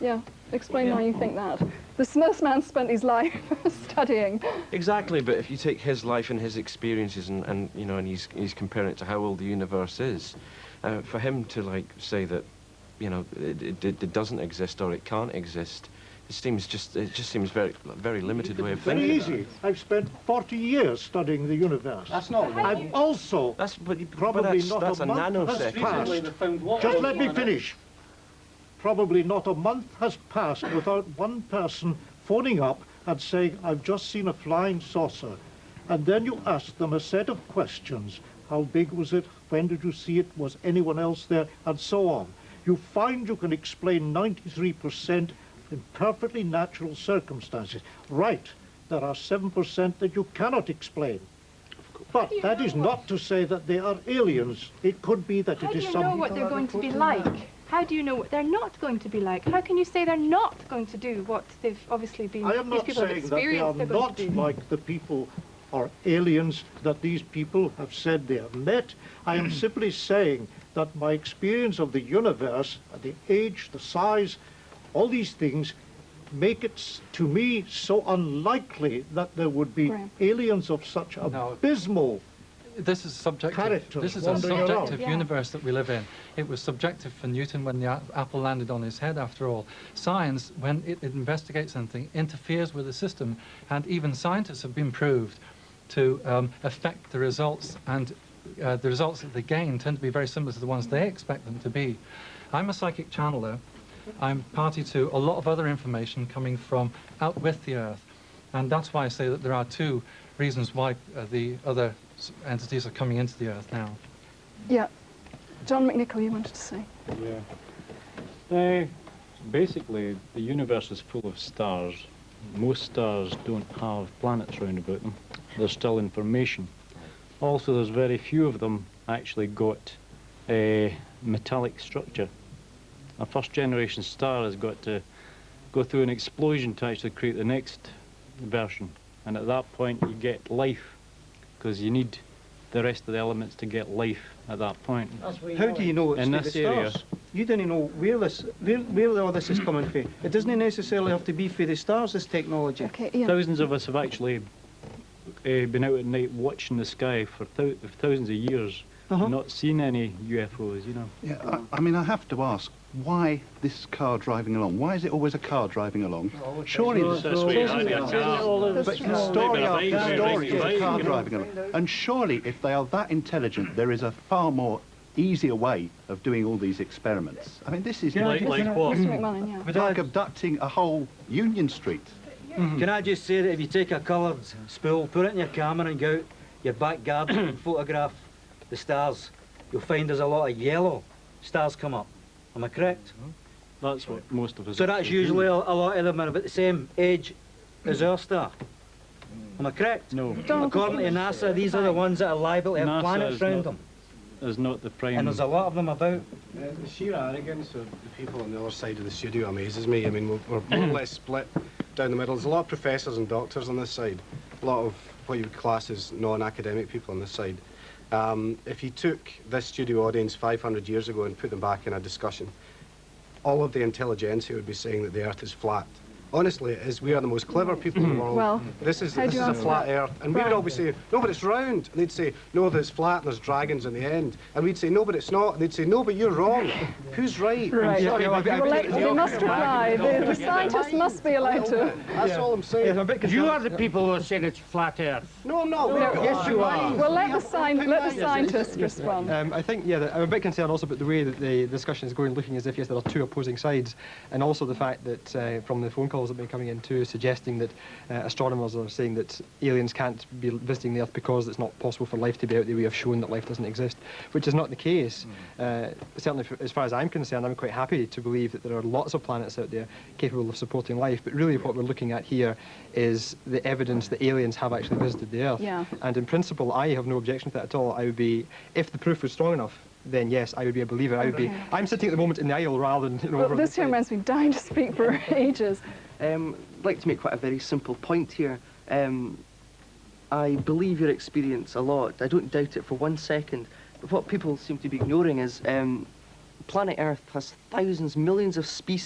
Yeah, explain why you think that. This man spent his life studying. Exactly, but if you take his life and his experiences and you know, and he's comparing it to how old the universe is, for him to like say that, you know, it doesn't exist or it can't exist, it just seems very limited way of thinking. Very easy. I've spent 40 years studying the universe. That's not right. I've also That's probably not that's a month has nanosecond. passed. Just let me finish. Probably not a month has passed without one person phoning up and saying, I've just seen a flying saucer. And then you ask them a set of questions. How big was it? When did you see it? Was anyone else there? And so on. You find you can explain 93% in perfectly natural circumstances. Right, there are 7% that you cannot explain. But that is not to say that they are aliens. It could be that it is some... How do you know what they're going to be like? How do you know what they're not going to be like? How can you say they're not going to do what they've obviously been? I am not saying that they are not like the people or aliens that these people have said they have met. I am simply saying that my experience of the universe, the age, the size, all these things make it, to me, so unlikely that there would be aliens of such abysmal This is subjective. This is a subjective universe that we live in. It was subjective for Newton when the apple landed on his head, after all. Science, when it investigates something, interferes with the system, and even scientists have been proved to affect the results, and the results that they gain tend to be very similar to the ones they expect them to be. I'm a psychic channeler. I'm party to a lot of other information coming from out with the Earth, and that's why I say that there are two reasons why the other entities are coming into the Earth now. Yeah. John McNichol, you wanted to say? Yeah. Basically, the universe is full of stars. Most stars don't have planets round about them. There's still information. Also, there's very few of them actually got a metallic structure. A first-generation star has got to go through an explosion to actually create the next version. And at that point, you get life, because you need the rest of the elements to get life at that point. How do you know it's in for this the area? stars? You didn't know where all this is coming from. It doesn't necessarily have to be for the stars, this technology. Okay, yeah. Thousands of us have actually been out at night watching the sky for thousands of years, not seen any UFOs, you know. Yeah, I mean, I have to ask, why this car driving along? Why is it always a car driving along? Surely the story after story is a car driving along. And surely, if they are that intelligent, there is a far more easier way of doing all these experiments. I mean, this is like what? Mr. McMahon, yeah. like abducting a whole Union Street. Can I just say that if you take a coloured spool, put it in your camera and go out your back garden and photograph the stars, you'll find there's a lot of yellow stars come up. Am I correct? That's what most of us. So that's usually a lot of them are about the same age as our star. Am I correct? No. According to NASA, these are the ones that are liable to have planets around them. Is not the prime. And there's a lot of them about. The sheer arrogance of the people on the other side of the studio amazes me. I mean, we're more or less split down the middle. There's a lot of professors and doctors on this side, a lot of what you would class as non-academic people on this side. If you took this studio audience 500 years ago and put them back in a discussion, all of the intelligentsia would be saying that the Earth is flat. Honestly, it is. We are the most clever people in the world. Well, this is a flat Earth. And we would always say, no, but it's round. And they'd say, no, that it's flat and there's dragons in the end. And we'd say, no, but it's not. And they'd say, no, but you're wrong. Who's right? Right. Sorry, They must reply. The scientists must be allowed to. That's all I'm saying. You are the people who are saying it's flat Earth. No, I'm not. No, yes, you are. Well, let the scientists respond. I think, yeah, I'm a bit concerned also about the way that the discussion is going, looking as if, yes, there are two opposing sides, and also the fact that from the phone calls that have been coming in too, suggesting that astronomers are saying that aliens can't be visiting the Earth because it's not possible for life to be out there. We have shown that life doesn't exist, which is not the case. Certainly, as far as I'm concerned, I'm quite happy to believe that there are lots of planets out there capable of supporting life, but really what we're looking at here is the evidence that aliens have actually visited the Earth. Yeah. And in principle, I have no objection to that at all. I would be, if the proof was strong enough, then yes, I would be a believer. I would be. I'm sitting at the moment in the aisle rather than, you know, Well, this here reminds me, dying to speak for ages. I'd like to make quite a very simple point here. I believe your experience a lot. I don't doubt it for 1 second. But what people seem to be ignoring is planet Earth has thousands, millions of species